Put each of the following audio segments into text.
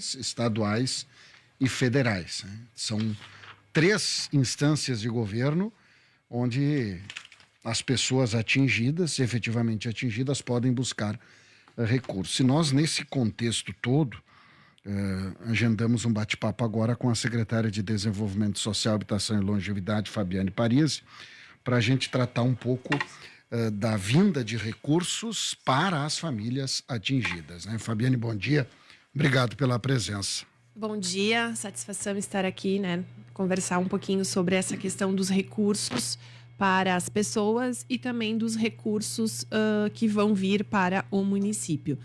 municipais, estaduais e federais, né? São 3 instâncias de governo onde as pessoas atingidas, efetivamente atingidas, podem buscar recursos. E nós, nesse contexto todo, agendamos um bate-papo agora com a secretária de Desenvolvimento Social, Habitação e Longevidade, Fabiane Parisi, para a gente tratar um pouco da vinda de recursos para as famílias atingidas, né? Fabiane, bom dia. Obrigado pela presença. Bom dia, satisfação estar aqui, né? Conversar um pouquinho sobre essa questão dos recursos para as pessoas e também dos recursos que vão vir para o município.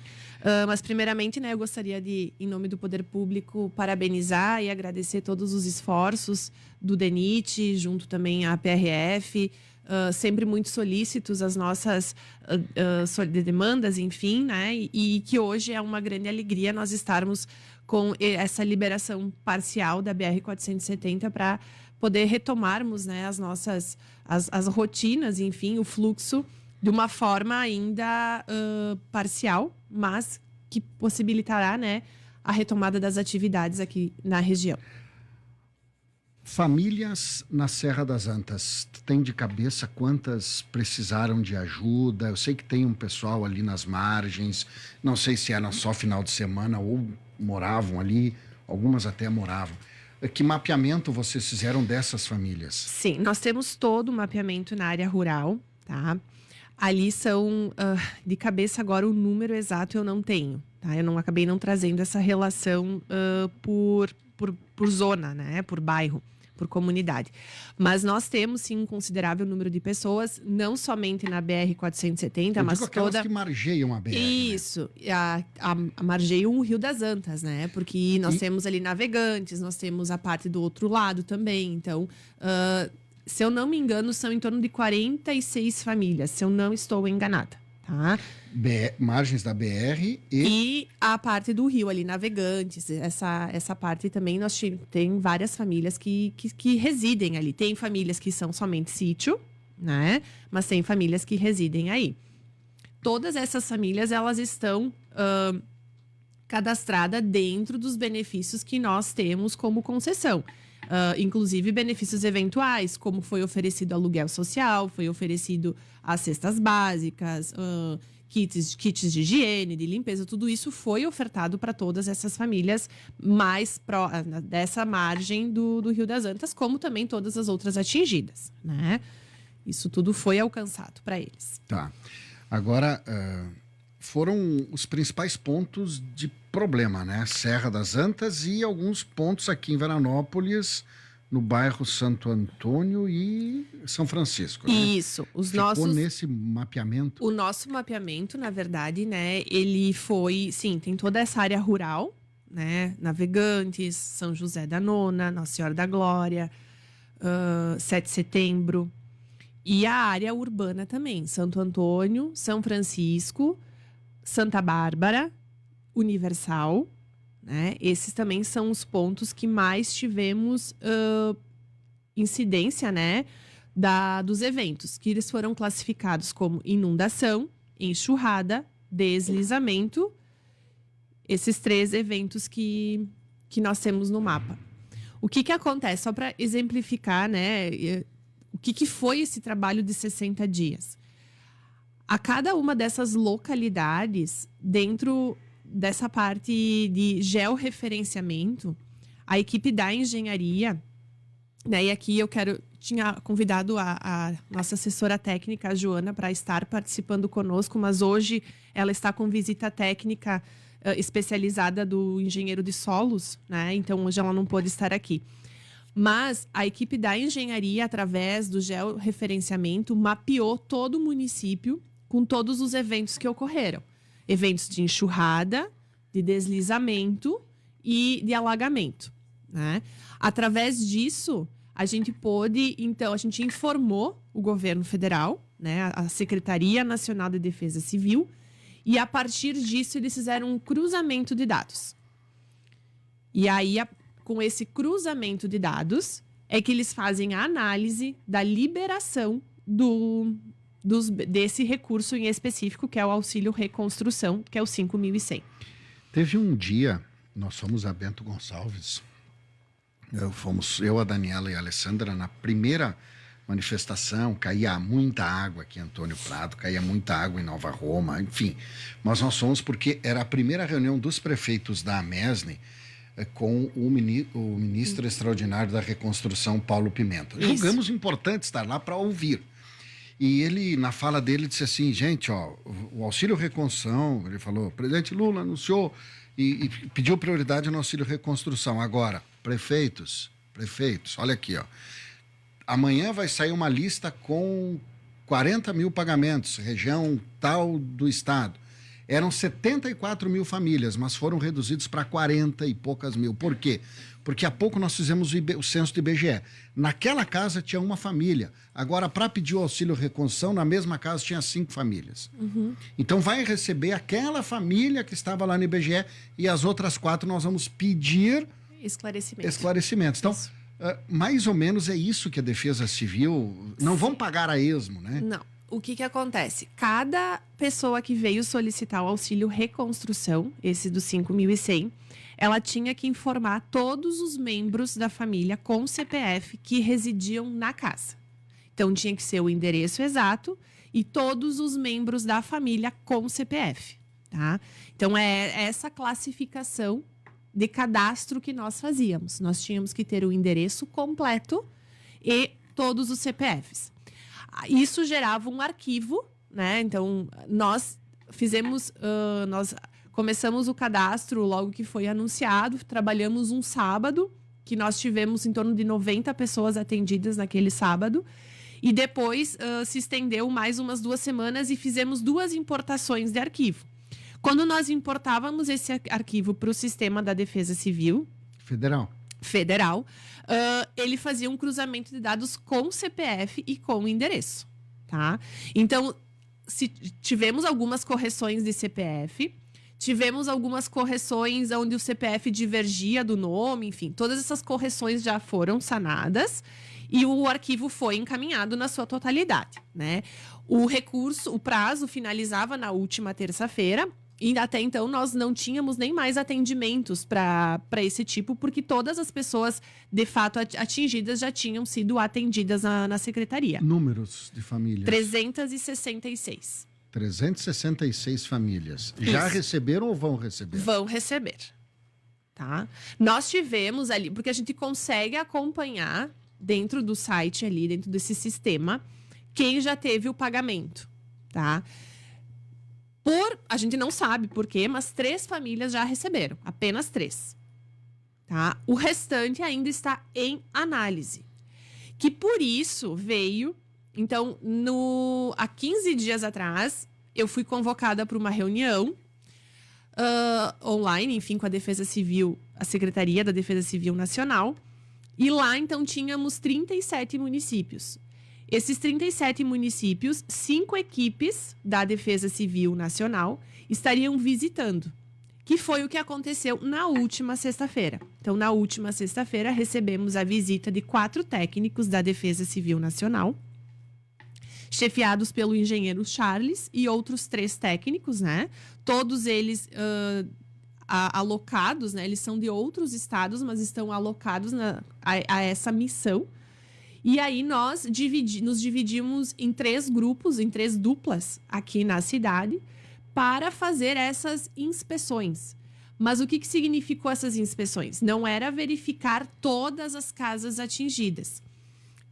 Mas, primeiramente, né, eu gostaria de, em nome do Poder Público, parabenizar e agradecer todos os esforços do DENIT, junto também à PRF, sempre muito solícitos as nossas demandas, enfim, né? E que hoje é uma grande alegria nós estarmos com essa liberação parcial da BR-470 para poder retomarmos, né, as nossas as rotinas, enfim, o fluxo de uma forma ainda parcial, mas que possibilitará, né, a retomada das atividades aqui na região. Famílias na Serra das Antas, tem de cabeça quantas precisaram de ajuda? Eu sei que tem um pessoal ali nas margens, não sei se era só final de semana ou moravam ali, algumas até moravam. Que mapeamento vocês fizeram dessas famílias? Sim, nós temos todo o mapeamento na área rural, tá? Ali são, de cabeça agora, o número exato eu não tenho, tá? Eu não acabei não trazendo essa relação por zona, né? Por bairro, por comunidade. Mas nós temos, sim, um considerável número de pessoas, não somente na BR-470, mas aquelas que margeiam a BR. Isso, né? Margeiam o Rio das Antas, né? Porque nós temos ali Navegantes, nós temos a parte do outro lado também. Então, se eu não me engano, são em torno de 46 famílias, se eu não estou enganada, tá? Margens da BR e a parte do rio ali, Navegantes, essa parte também nós tem várias famílias que residem ali. Tem famílias que são somente sítio, né? Mas tem famílias que residem aí. Todas essas famílias, elas estão cadastradas dentro dos benefícios que nós temos como concessão. Inclusive benefícios eventuais, como foi oferecido aluguel social, foi oferecido as cestas básicas, kits de higiene, de limpeza, tudo isso foi ofertado para todas essas famílias dessa margem do Rio das Antas, como também todas as outras atingidas, né? Isso tudo foi alcançado para eles. Tá. Agora, foram os principais pontos de problema, né? Serra das Antas e alguns pontos aqui em Veranópolis, no bairro Santo Antônio e São Francisco, né? Isso. Ficou nesse mapeamento? O nosso mapeamento, na verdade, né, ele foi, sim, tem toda essa área rural, né, Navegantes, São José da Nona, Nossa Senhora da Glória, 7 de Setembro, e a área urbana também, Santo Antônio, São Francisco, Santa Bárbara, Universal, né? Esses também são os pontos que mais tivemos incidência, né, dos eventos, que eles foram classificados como inundação, enxurrada, deslizamento, esses 3 eventos que nós temos no mapa. O que acontece? Só para exemplificar, né, o que foi esse trabalho de 60 dias. A cada uma dessas localidades, dentro dessa parte de georreferenciamento, a equipe da engenharia, né, e aqui tinha convidado a nossa assessora técnica, a Joana, para estar participando conosco, mas hoje ela está com visita técnica especializada do engenheiro de solos, né, então hoje ela não pôde estar aqui. Mas a equipe da engenharia, através do georreferenciamento, mapeou todo o município com todos os eventos que ocorreram. Eventos de enxurrada, de deslizamento e de alagamento, né? Através disso, a gente informou o governo federal, né, a Secretaria Nacional de Defesa Civil, e a partir disso eles fizeram um cruzamento de dados. E aí, com esse cruzamento de dados, é que eles fazem a análise da liberação desse recurso em específico, que é o auxílio reconstrução, que é o 5.100. Teve um dia Nós fomos a Bento Gonçalves. Eu, a Daniela e a Alessandra, na primeira manifestação, caía muita água aqui em Antônio Prado, caía muita água em Nova Roma, enfim. Mas nós fomos porque era a primeira reunião dos prefeitos da AMESNE com o ministro extraordinário da Reconstrução, Paulo Pimenta. Isso. Julgamos importante estar lá para ouvir. E ele, na fala dele, disse assim, gente, ó, o auxílio reconstrução, ele falou, o presidente Lula anunciou e pediu prioridade no auxílio reconstrução. Agora, prefeitos, olha aqui, ó. Amanhã vai sair uma lista com 40 mil pagamentos, região tal do estado. Eram 74 mil famílias, mas foram reduzidos para 40 e poucas mil. Por quê? Porque há pouco nós fizemos o censo do IBGE. Naquela casa tinha uma família. Agora, para pedir o auxílio reconstrução, na mesma casa tinha 5 famílias. Então, vai receber aquela família que estava lá no IBGE e as outras 4 nós vamos pedir esclarecimentos. Então, mais ou menos é isso que a Defesa Civil... Não vão pagar a esmo, né? Não. O que acontece? Cada pessoa que veio solicitar o auxílio reconstrução, esse dos 5.100, ela tinha que informar todos os membros da família com CPF que residiam na casa. Então, tinha que ser o endereço exato e todos os membros da família com CPF, tá? Então, é essa classificação de cadastro que nós fazíamos. Nós tínhamos que ter o endereço completo e todos os CPFs. Isso gerava um arquivo, né? Então, nós começamos o cadastro logo que foi anunciado, trabalhamos um sábado, que nós tivemos em torno de 90 pessoas atendidas naquele sábado, e depois se estendeu mais umas 2 semanas e fizemos 2 importações de arquivo. Quando nós importávamos esse arquivo para o sistema da Defesa Civil... Federal, ele fazia um cruzamento de dados com CPF e com endereço, tá? Então, tivemos algumas correções de CPF, tivemos algumas correções onde o CPF divergia do nome, enfim, todas essas correções já foram sanadas e o arquivo foi encaminhado na sua totalidade, né? O prazo finalizava na última terça-feira. E até então nós não tínhamos nem mais atendimentos para esse tipo, porque todas as pessoas, de fato, atingidas já tinham sido atendidas na secretaria. Números de famílias? 366. 366 famílias. Já receberam ou vão receber? Vão receber. Tá? Nós tivemos ali, porque a gente consegue acompanhar dentro do site ali, dentro desse sistema, quem já teve o pagamento, tá? A gente não sabe por quê, mas 3 famílias já receberam. Apenas 3. Tá? O restante ainda está em análise. Que por isso veio... Então, há 15 dias atrás, eu fui convocada para uma reunião online, enfim, com a Defesa Civil, a Secretaria da Defesa Civil Nacional. E lá, então, tínhamos 37 municípios. Esses 37 municípios, 5 equipes da Defesa Civil Nacional estariam visitando, que foi o que aconteceu na última sexta-feira. Então, na última sexta-feira, recebemos a visita de 4 técnicos da Defesa Civil Nacional, chefiados pelo engenheiro Charles e outros 3 técnicos, né? Todos eles alocados, né? Eles são de outros estados, mas estão alocados a essa missão. E aí nós nos dividimos em 3 grupos, em 3 duplas aqui na cidade, para fazer essas inspeções. Mas o que significou essas inspeções? Não era verificar todas as casas atingidas.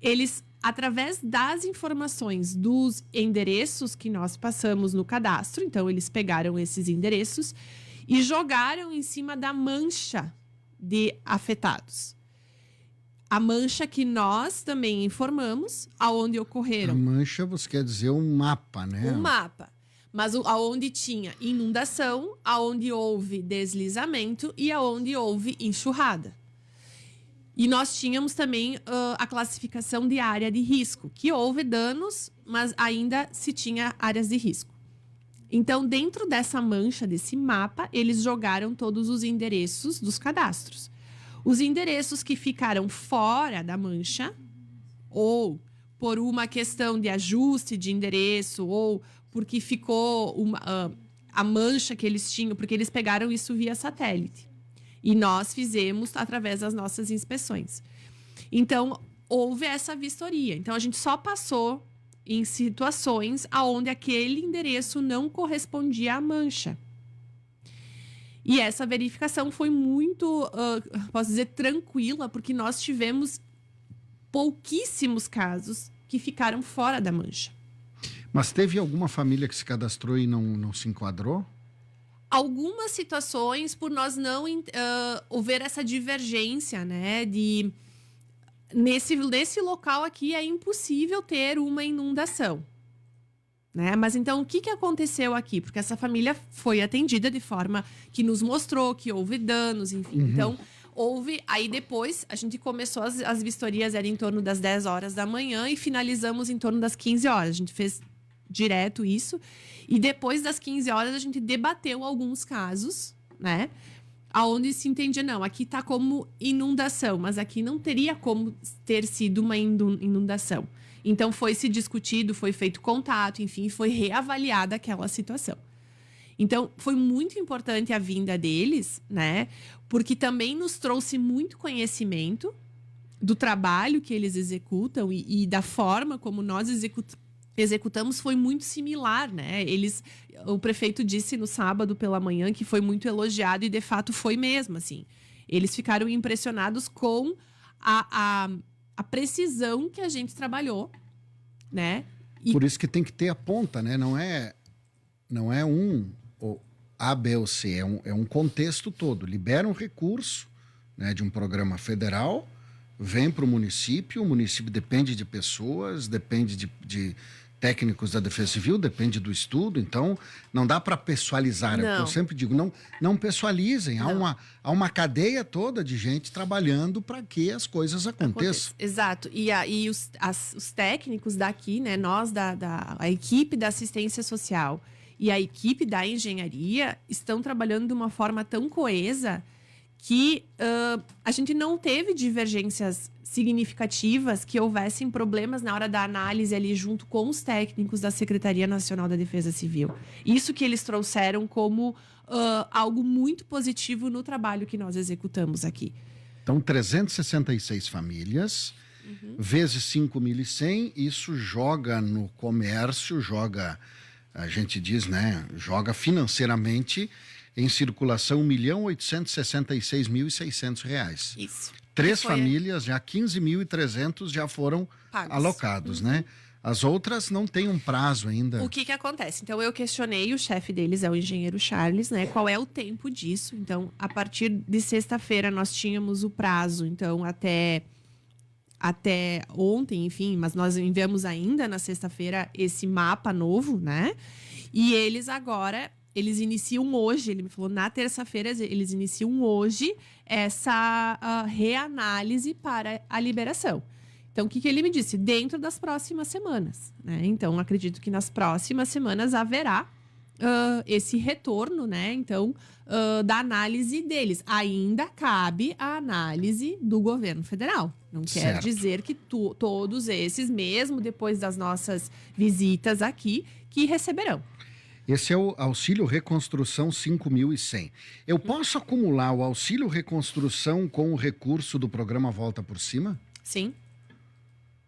Eles, através das informações dos endereços que nós passamos no cadastro, então eles pegaram esses endereços e jogaram em cima da mancha de afetados. A mancha que nós também informamos, aonde ocorreram. A mancha, você quer dizer um mapa, né? Um mapa. Mas aonde tinha inundação, aonde houve deslizamento e aonde houve enxurrada. E nós tínhamos também a classificação de área de risco, que houve danos, mas ainda se tinha áreas de risco. Então, dentro dessa mancha, desse mapa, eles jogaram todos os endereços dos cadastros. Os endereços que ficaram fora da mancha, ou por uma questão de ajuste de endereço, ou porque ficou a mancha que eles tinham, porque eles pegaram isso via satélite. E nós fizemos através das nossas inspeções. Então, houve essa vistoria. Então, a gente só passou em situações onde aquele endereço não correspondia à mancha. E essa verificação foi muito, posso dizer, tranquila, porque nós tivemos pouquíssimos casos que ficaram fora da mancha. Mas teve alguma família que se cadastrou e não se enquadrou? Algumas situações, por nós não houver essa divergência, né? Nesse local aqui é impossível ter uma inundação. Né? Mas então, o que aconteceu aqui? Porque essa família foi atendida de forma que nos mostrou que houve danos, enfim. Então, houve... Aí depois, a gente começou, as vistorias eram em torno das 10 horas da manhã e finalizamos em torno das 15 horas. A gente fez direto isso. E depois das 15 horas, a gente debateu alguns casos, né? Aonde se entendia, não, aqui está como inundação, mas aqui não teria como ter sido uma inundação. Então, foi se discutido, foi feito contato, enfim, foi reavaliada aquela situação. Então, foi muito importante a vinda deles, né? Porque também nos trouxe muito conhecimento do trabalho que eles executam e da forma como nós executamos foi muito similar, né? O prefeito disse no sábado pela manhã que foi muito elogiado e de fato foi mesmo, assim. Eles ficaram impressionados com a precisão que a gente trabalhou, né? Por isso que tem que ter a ponta, né? Não é um A, B ou C, é um contexto todo. Libera um recurso, né, de um programa federal, vem para o município depende de pessoas, depende de técnicos da Defesa Civil, depende do estudo, então não dá para pessoalizar. É o que eu sempre digo, não pessoalizem. Não. Há uma cadeia toda de gente trabalhando para que as coisas aconteçam. Exato. E os técnicos daqui, né, nós, a equipe da assistência social e a equipe da engenharia estão trabalhando de uma forma tão coesa que a gente não teve divergências significativas, que houvessem problemas na hora da análise ali junto com os técnicos da Secretaria Nacional da Defesa Civil. Isso que eles trouxeram como algo muito positivo no trabalho que nós executamos aqui. Então, 366 famílias, vezes 5.100, isso joga no comércio, a gente diz, né, joga financeiramente em circulação R$1.866.600. Isso. Três famílias, já 15.300 já foram alocados, né? As outras não têm um prazo ainda. O que acontece? Então, eu questionei, o chefe deles é o engenheiro Charles, né? Qual é o tempo disso? Então, a partir de sexta-feira, nós tínhamos o prazo. Então, até ontem, enfim, mas nós enviamos ainda na sexta-feira esse mapa novo, né? E eles iniciam hoje, ele me falou, na terça-feira, eles iniciam hoje essa reanálise para a liberação. Então, o que ele me disse? Dentro das próximas semanas, né? Então, acredito que nas próximas semanas haverá esse retorno, né? Então, da análise deles. Ainda cabe a análise do governo federal. Não quer dizer que todos esses, mesmo depois das nossas visitas aqui, que receberão. Esse é o Auxílio Reconstrução 5.100. Eu posso acumular o Auxílio Reconstrução com o recurso do programa Volta por Cima? Sim.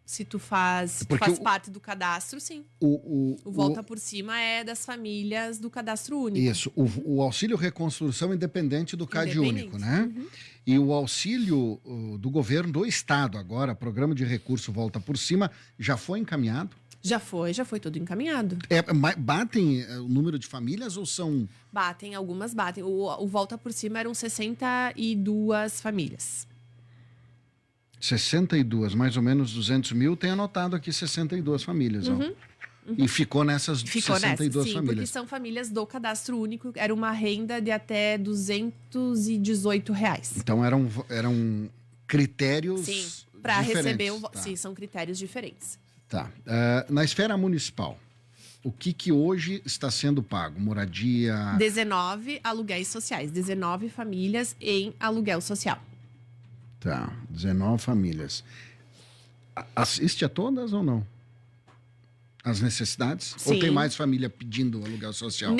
Se tu faz parte do cadastro, sim. O Volta por Cima é das famílias do cadastro único. Isso. O Auxílio Reconstrução é independente do CAD único, né? E o auxílio do governo do estado agora, programa de recurso Volta por Cima, já foi encaminhado? Já foi tudo encaminhado. Batem o número de famílias ou são... Algumas batem. O Volta por Cima eram 62 famílias. 62, mais ou menos 200 mil, tem anotado aqui 62 famílias. Ó. E ficou nessas 62 famílias. Porque são famílias do cadastro único, era uma renda de até R$218. Então eram critérios diferentes. Para receber Sim, são critérios diferentes. Tá. Na esfera municipal, o que hoje está sendo pago? Moradia... 19 aluguéis sociais, 19 famílias em aluguel social. Tá, 19 famílias. Assiste a todas ou não? As necessidades? Sim. Ou tem mais família pedindo aluguel social?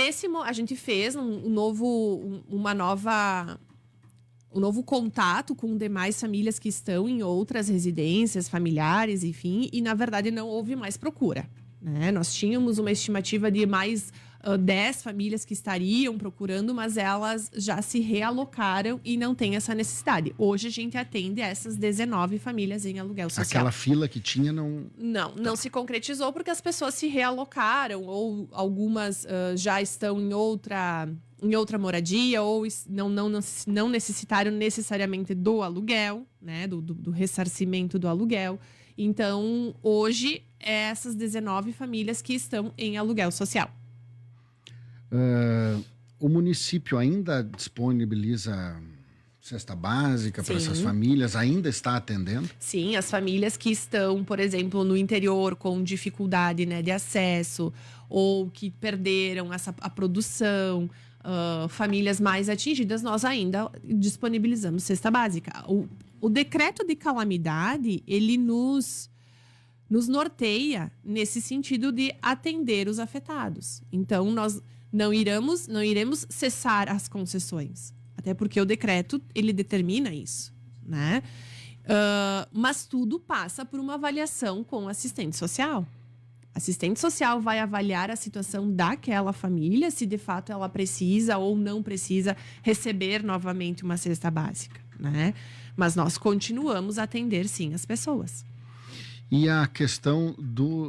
A gente fez uma nova o novo contato com demais famílias que estão em outras residências familiares, enfim, e na verdade não houve mais procura, né? Nós tínhamos uma estimativa de mais 10 famílias que estariam procurando, mas elas já se realocaram e não tem essa necessidade. Hoje a gente atende essas 19 famílias em aluguel social. Aquela fila que tinha não... Não se concretizou porque as pessoas se realocaram ou algumas já estão em outra moradia ou não necessitaram necessariamente do aluguel, né, do ressarcimento do aluguel. Então, hoje, essas 19 famílias que estão em aluguel social. O município ainda disponibiliza cesta básica para essas famílias? Ainda está atendendo? Sim, as famílias que estão, por exemplo, no interior com dificuldade, né, de acesso ou que perderam a produção, famílias mais atingidas, nós ainda disponibilizamos cesta básica. O decreto de calamidade, ele nos norteia nesse sentido de atender os afetados. Então, nós não iremos cessar as concessões, até porque o decreto ele determina isso, né? Mas tudo passa por uma avaliação com o assistente social. Assistente social vai avaliar a situação daquela família, se de fato ela precisa ou não precisa receber novamente uma cesta básica, né? Mas nós continuamos a atender, sim, as pessoas. E a questão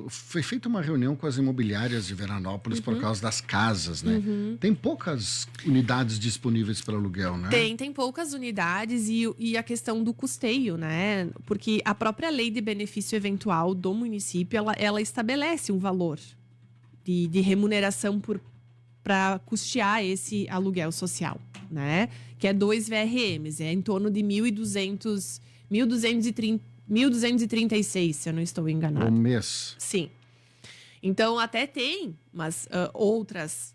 foi feita uma reunião com as imobiliárias de Veranópolis por causa das casas, né? Tem poucas unidades disponíveis para aluguel, né? Tem poucas unidades e a questão do custeio, né? Porque a própria lei de benefício eventual do município, ela estabelece um valor de remuneração para custear esse aluguel social, né? Que é 2 VRMs, é em torno de 1.236, se eu não estou enganado. Um mês. Sim. Então, até tem, mas outros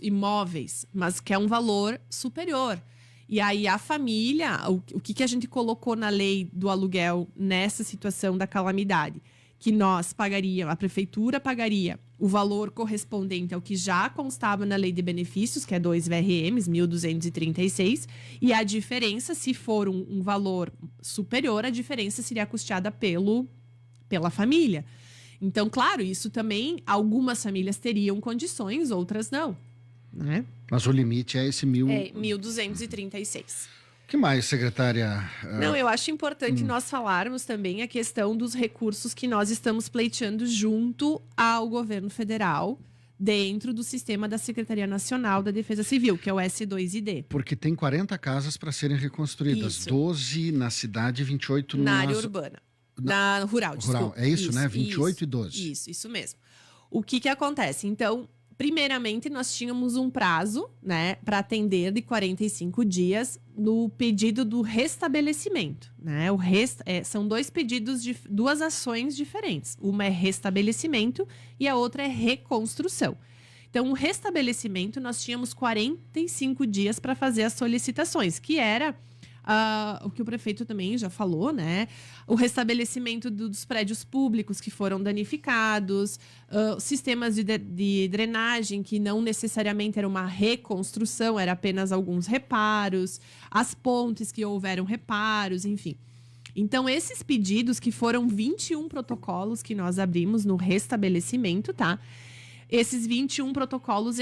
imóveis, mas que é um valor superior. E aí, a família, o que a gente colocou na lei do aluguel nessa situação da calamidade? Que nós pagaríamos, a prefeitura pagaria o valor correspondente ao que já constava na lei de benefícios, que é 2 VRMs, 1.236, e a diferença, se for um valor superior, a diferença seria custeada pela família. Então, claro, isso também, algumas famílias teriam condições, outras não, né? Mas o limite é esse 1.236. O que mais, secretária? Não, eu acho importante nós falarmos também a questão dos recursos que nós estamos pleiteando junto ao governo federal, dentro do sistema da Secretaria Nacional da Defesa Civil, que é o S2ID. Porque tem 40 casas para serem reconstruídas. Isso. 12 na cidade e 28 na área urbana. Na rural, desculpa. É isso, né? 28 e 12. Isso mesmo. O que acontece? Então, primeiramente, nós tínhamos um prazo, né, para atender de 45 dias no pedido do restabelecimento, né? São dois pedidos de duas ações diferentes. Uma é restabelecimento e a outra é reconstrução. Então, o restabelecimento, nós tínhamos 45 dias para fazer as solicitações, que era o que o prefeito também já falou, né? O restabelecimento dos prédios públicos que foram danificados, sistemas de drenagem que não necessariamente era uma reconstrução, era apenas alguns reparos, as pontes que houveram reparos, enfim. Então, esses pedidos, que foram 21 protocolos que nós abrimos no restabelecimento, tá? Esses 21 protocolos,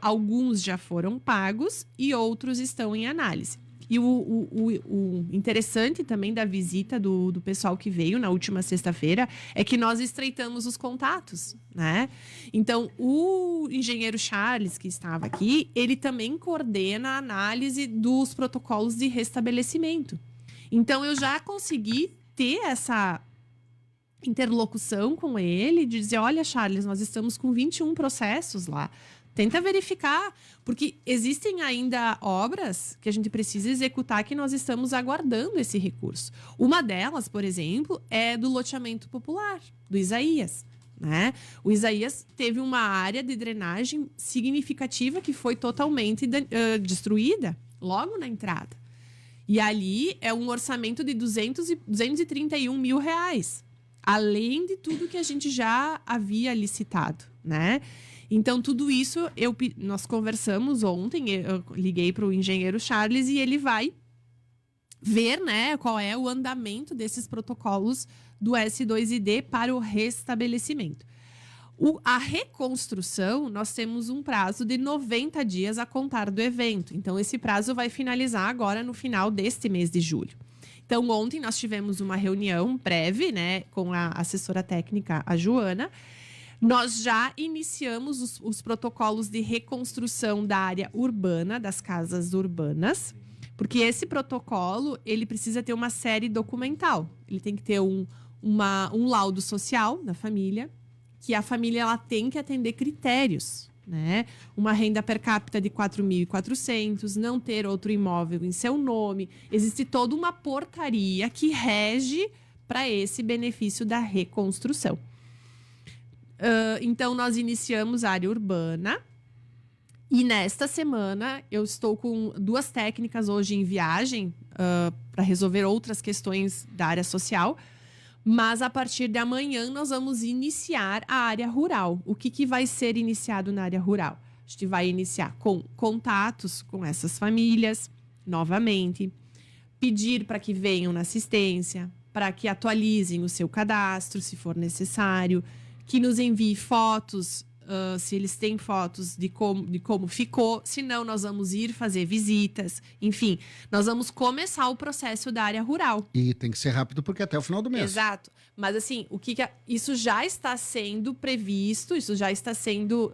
alguns já foram pagos e outros estão em análise. E o interessante também da visita do pessoal que veio na última sexta-feira é que nós estreitamos os contatos, né? Então, o engenheiro Charles, que estava aqui, ele também coordena a análise dos protocolos de restabelecimento. Então, eu já consegui ter essa interlocução com ele, de dizer, olha, Charles, nós estamos com 21 processos lá. Tenta verificar, porque existem ainda obras que a gente precisa executar que nós estamos aguardando esse recurso. Uma delas, por exemplo, é do loteamento popular, do Isaías, né? O Isaías teve uma área de drenagem significativa que foi totalmente destruída logo na entrada. E ali é um orçamento de 231 mil reais, além de tudo que a gente já havia licitado, né? Então, tudo isso, nós conversamos ontem, eu liguei para o engenheiro Charles e ele vai ver, né, qual é o andamento desses protocolos do S2ID para o restabelecimento. A reconstrução, nós temos um prazo de 90 dias a contar do evento. Então, esse prazo vai finalizar agora no final deste mês de julho. Então, ontem nós tivemos uma reunião breve, né, com a assessora técnica, a Joana. Nós já iniciamos os protocolos de reconstrução da área urbana, das casas urbanas, porque esse protocolo, ele precisa ter uma série documental. Ele tem que ter um laudo social da família, que a família ela tem que atender critérios, né? Uma renda per capita de 4.400, não ter outro imóvel em seu nome. Existe toda uma portaria que rege para esse benefício da reconstrução. Então, nós iniciamos a área urbana e nesta semana eu estou com 2 técnicas hoje em viagem para resolver outras questões da área social. Mas a partir de amanhã nós vamos iniciar a área rural. O que vai ser iniciado na área rural? A gente vai iniciar com contatos com essas famílias, novamente, pedir para que venham na assistência, para que atualizem o seu cadastro, se for necessário, que nos envie fotos, se eles têm fotos de como ficou. Se não, nós vamos ir fazer visitas. Enfim, nós vamos começar o processo da área rural. E tem que ser rápido porque é até o final do mês. Exato. Mas assim, isso já está sendo previsto, isso já está sendo...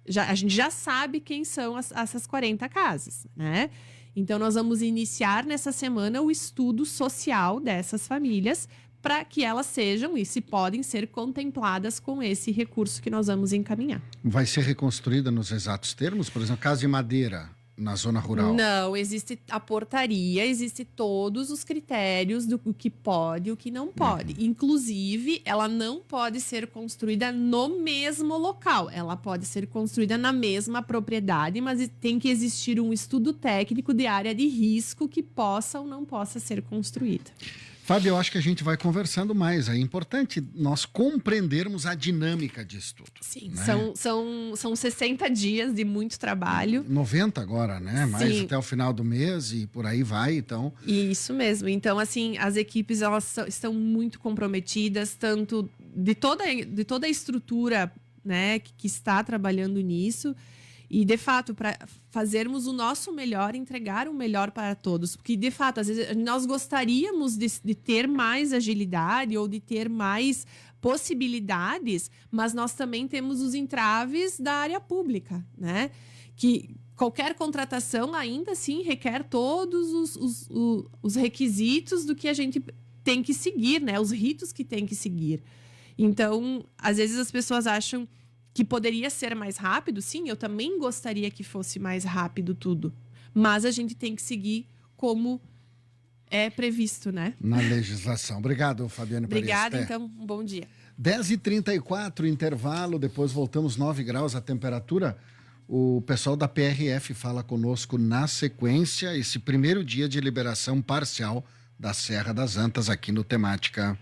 a gente já sabe quem são essas 40 casas, né? Então, nós vamos iniciar nessa semana o estudo social dessas famílias para que elas sejam e se podem ser contempladas com esse recurso que nós vamos encaminhar. Vai ser reconstruída nos exatos termos? Por exemplo, casa de madeira na zona rural? Não, existe a portaria, existe todos os critérios do que pode e o que não pode. Inclusive, ela não pode ser construída no mesmo local. Ela pode ser construída na mesma propriedade, mas tem que existir um estudo técnico de área de risco que possa ou não possa ser construída. Fábio, eu acho que a gente vai conversando mais. É importante nós compreendermos a dinâmica disso tudo. Sim, né? são 60 dias de muito trabalho. 90 agora, né? Mais Sim. até o final do mês e por aí vai, então... Isso mesmo. Então, assim, as equipes elas estão muito comprometidas, tanto de toda a estrutura, né, que está trabalhando nisso. E, de fato, para fazermos o nosso melhor, entregar o melhor para todos. Porque, de fato, às vezes nós gostaríamos de ter mais agilidade ou de ter mais possibilidades, mas nós também temos os entraves da área pública, né? Que qualquer contratação ainda assim requer todos os requisitos do que a gente tem que seguir, né? Os ritos que tem que seguir. Então, às vezes as pessoas acham que poderia ser mais rápido. Sim, eu também gostaria que fosse mais rápido tudo. Mas a gente tem que seguir como é previsto, né? Na legislação. Obrigado, Fabiane Paris. Obrigada, então, um bom dia. 10h34, intervalo, depois voltamos, 9 graus a temperatura. O pessoal da PRF fala conosco na sequência, esse primeiro dia de liberação parcial da Serra das Antas aqui no Temática.